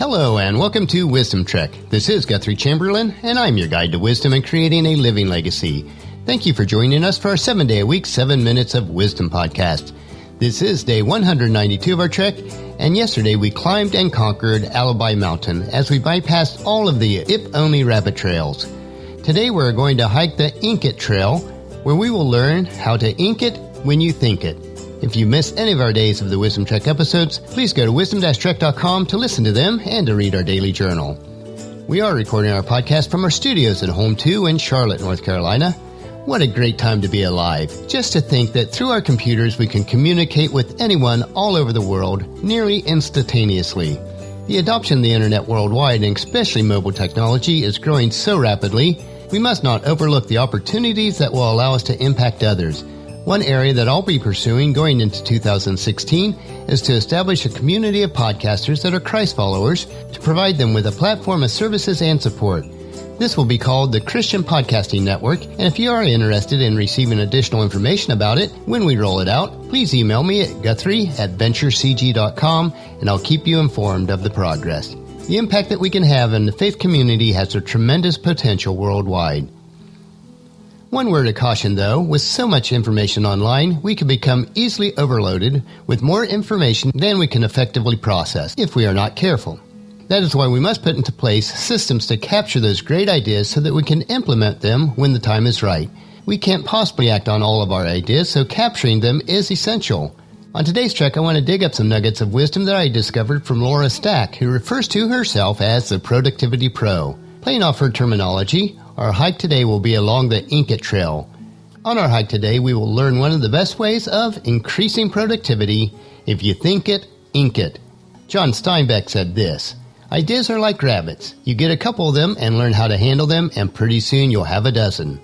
Hello and welcome to Wisdom Trek. This is Guthrie Chamberlain and I'm your guide to wisdom and creating a living legacy. Thank you for joining us for our 7-day-a-week, 7 Minutes of Wisdom podcast. This is day 192 of our trek, and yesterday we climbed and conquered Alibi Mountain as we bypassed all of the if-only rabbit trails. Today we're going to hike the Ink It Trail, where we will learn how to ink it when you think it. If you missed any of our Days of the Wisdom Trek episodes, please go to wisdom-trek.com to listen to them and to read our daily journal. We are recording our podcast from our studios at Home 2 in Charlotte, North Carolina. What a great time to be alive. Just to think that through our computers we can communicate with anyone all over the world nearly instantaneously. The adoption of the internet worldwide, and especially mobile technology, is growing so rapidly, we must not overlook the opportunities that will allow us to impact others. One area that I'll be pursuing going into 2016 is to establish a community of podcasters that are Christ followers to provide them with a platform of services and support. This will be called the Christian Podcasting Network, and if you are interested in receiving additional information about it when we roll it out, please email me at guthrie@venturecg.com and I'll keep you informed of the progress. The impact that we can have in the faith community has a tremendous potential worldwide. One word of caution, though, with so much information online, we can become easily overloaded with more information than we can effectively process if we are not careful. That is why we must put into place systems to capture those great ideas so that we can implement them when the time is right. We can't possibly act on all of our ideas, so capturing them is essential. On today's trek, I want to dig up some nuggets of wisdom that I discovered from Laura Stack, who refers to herself as the Productivity Pro. Playing off her terminology, our hike today will be along the Ink It Trail. On our hike today, we will learn one of the best ways of increasing productivity. If you think it, ink it. John Steinbeck said this: "Ideas are like rabbits. You get a couple of them and learn how to handle them, and pretty soon you'll have a dozen."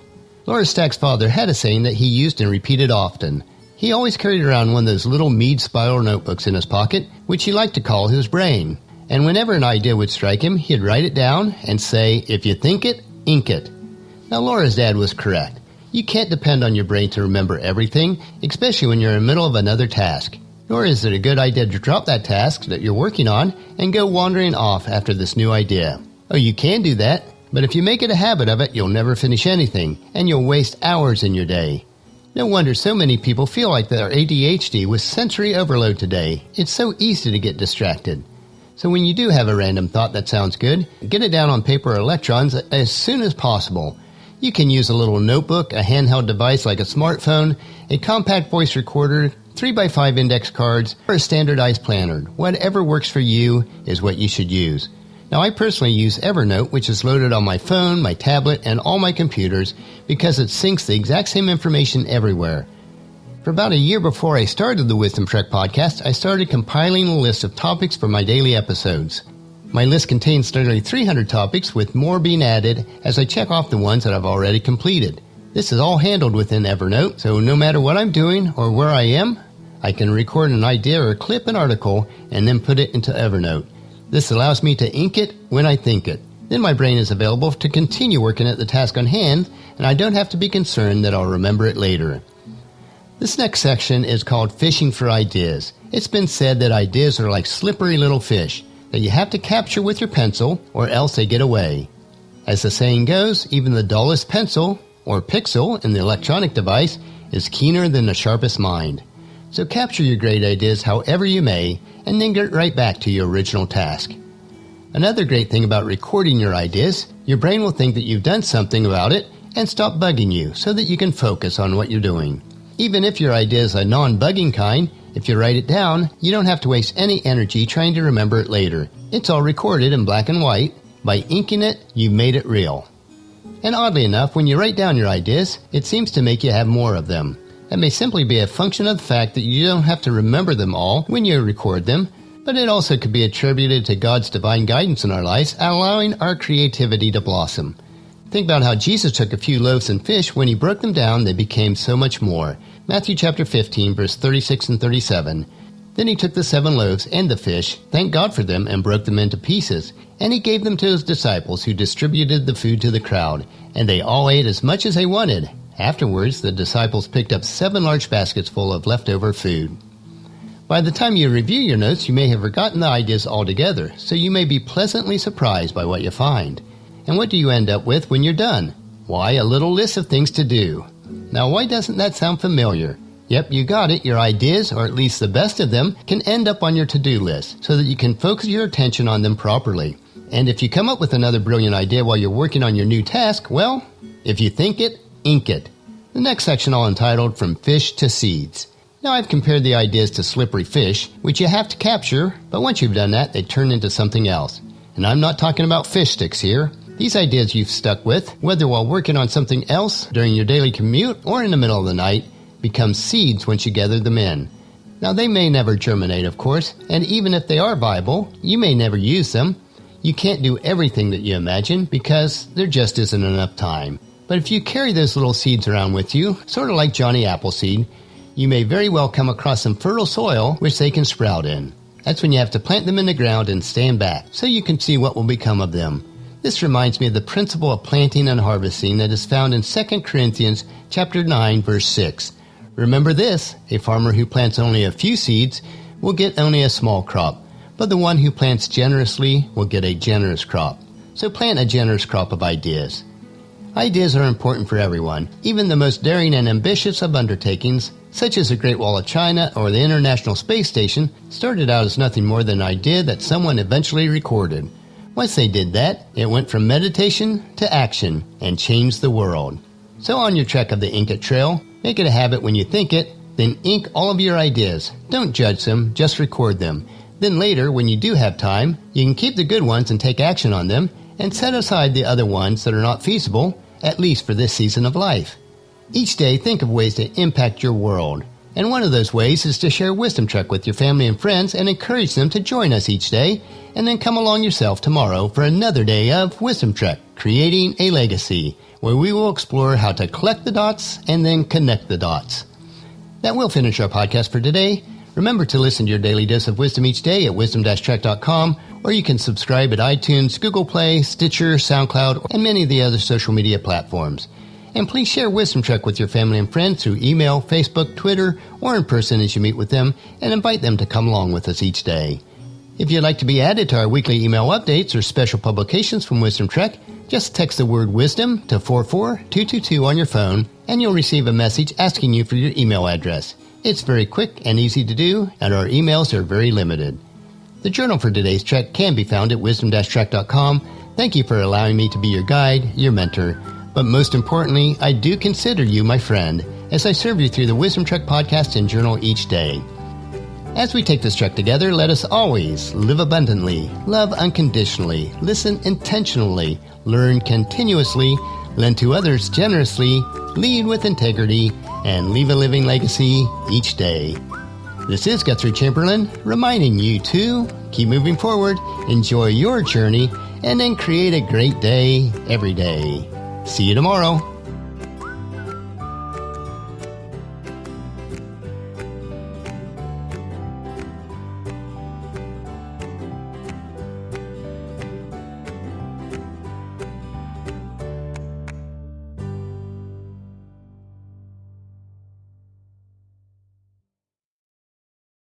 Laura Stack's father had a saying that he used and repeated often. He always carried around one of those little Mead spiral notebooks in his pocket, which he liked to call his brain. And whenever an idea would strike him, he'd write it down and say, "If you think it, ink it." Now, Laura's dad was correct. You can't depend on your brain to remember everything, especially when you're in the middle of another task. Nor is it a good idea to drop that task that you're working on and go wandering off after this new idea. Oh, you can do that, but if you make it a habit of it, you'll never finish anything, and you'll waste hours in your day. No wonder so many people feel like they're ADHD with sensory overload today. It's so easy to get distracted. So when you do have a random thought that sounds good, get it down on paper or electrons as soon as possible. You can use a little notebook, a handheld device like a smartphone, a compact voice recorder, 3x5 index cards, or a standardized planner. Whatever works for you is what you should use. Now, I personally use Evernote, which is loaded on my phone, my tablet, and all my computers because it syncs the exact same information everywhere. For about a year before I started the Wisdom Trek podcast, I started compiling a list of topics for my daily episodes. My list contains nearly 300 topics, with more being added as I check off the ones that I've already completed. This is all handled within Evernote, so no matter what I'm doing or where I am, I can record an idea or clip an article and then put it into Evernote. This allows me to ink it when I think it. Then my brain is available to continue working at the task on hand, and I don't have to be concerned that I'll remember it later. This next section is called Fishing for Ideas. It's been said that ideas are like slippery little fish that you have to capture with your pencil or else they get away. As the saying goes, even the dullest pencil or pixel in the electronic device is keener than the sharpest mind. So capture your great ideas however you may, and then get right back to your original task. Another great thing about recording your ideas, your brain will think that you've done something about it and stop bugging you so that you can focus on what you're doing. Even if your idea is a non-bugging kind, if you write it down, you don't have to waste any energy trying to remember it later. It's all recorded in black and white. By inking it, you made it real. And oddly enough, when you write down your ideas, it seems to make you have more of them. That may simply be a function of the fact that you don't have to remember them all when you record them, but it also could be attributed to God's divine guidance in our lives, allowing our creativity to blossom. Think about how Jesus took a few loaves and fish. When he broke them down, they became so much more. Matthew chapter 15, verse 36 and 37. Then he took the 7 loaves and the fish, thanked God for them, and broke them into pieces. And he gave them to his disciples, who distributed the food to the crowd. And they all ate as much as they wanted. Afterwards, the disciples picked up 7 large baskets full of leftover food. By the time you review your notes, you may have forgotten the ideas altogether, so you may be pleasantly surprised by what you find. And what do you end up with when you're done? Why, a little list of things to do. Now, why doesn't that sound familiar? Yep, you got it. Your ideas, or at least the best of them, can end up on your to-do list so that you can focus your attention on them properly. And if you come up with another brilliant idea while you're working on your new task, well, if you think it, ink it. The next section I'll entitled From Fish to Seeds. Now I've compared the ideas to slippery fish, which you have to capture, but once you've done that, they turn into something else. And I'm not talking about fish sticks here. These ideas you've stuck with, whether while working on something else during your daily commute or in the middle of the night, become seeds once you gather them in. Now they may never germinate, of course, and even if they are viable, you may never use them. You can't do everything that you imagine because there just isn't enough time. But if you carry those little seeds around with you, sort of like Johnny Appleseed, you may very well come across some fertile soil which they can sprout in. That's when you have to plant them in the ground and stand back so you can see what will become of them. This reminds me of the principle of planting and harvesting that is found in 2 Corinthians chapter 9, verse 6. Remember this, a farmer who plants only a few seeds will get only a small crop, but the one who plants generously will get a generous crop. So plant a generous crop of ideas. Ideas are important for everyone, even the most daring and ambitious of undertakings, such as the Great Wall of China or the International Space Station, started out as nothing more than an idea that someone eventually recorded. Once they did that, it went from meditation to action and changed the world. So on your trek of the Ink It Trail, make it a habit when you think it, then ink all of your ideas. Don't judge them, just record them. Then later, when you do have time, you can keep the good ones and take action on them, and set aside the other ones that are not feasible, at least for this season of life. Each day, think of ways to impact your world. And one of those ways is to share Wisdom Trek with your family and friends and encourage them to join us each day, and then come along yourself tomorrow for another day of Wisdom Trek, Creating a Legacy, where we will explore how to collect the dots and then connect the dots. That will finish our podcast for today. Remember to listen to your daily dose of wisdom each day at wisdom-trek.com, or you can subscribe at iTunes, Google Play, Stitcher, SoundCloud, and many of the other social media platforms. And please share Wisdom Trek with your family and friends through email, Facebook, Twitter, or in person as you meet with them, and invite them to come along with us each day. If you'd like to be added to our weekly email updates or special publications from Wisdom Trek, just text the word wisdom to 44222 on your phone, and you'll receive a message asking you for your email address. It's very quick and easy to do, and our emails are very limited. The journal for today's trek can be found at wisdom-trek.com. Thank you for allowing me to be your guide, your mentor. But most importantly, I do consider you my friend as I serve you through the Wisdom Trek podcast and journal each day. As we take this trek together, let us always live abundantly, love unconditionally, listen intentionally, learn continuously, lend to others generously, lead with integrity, and leave a living legacy each day. This is Guthrie Chamberlain, reminding you to keep moving forward, enjoy your journey, and then create a great day every day. See you tomorrow.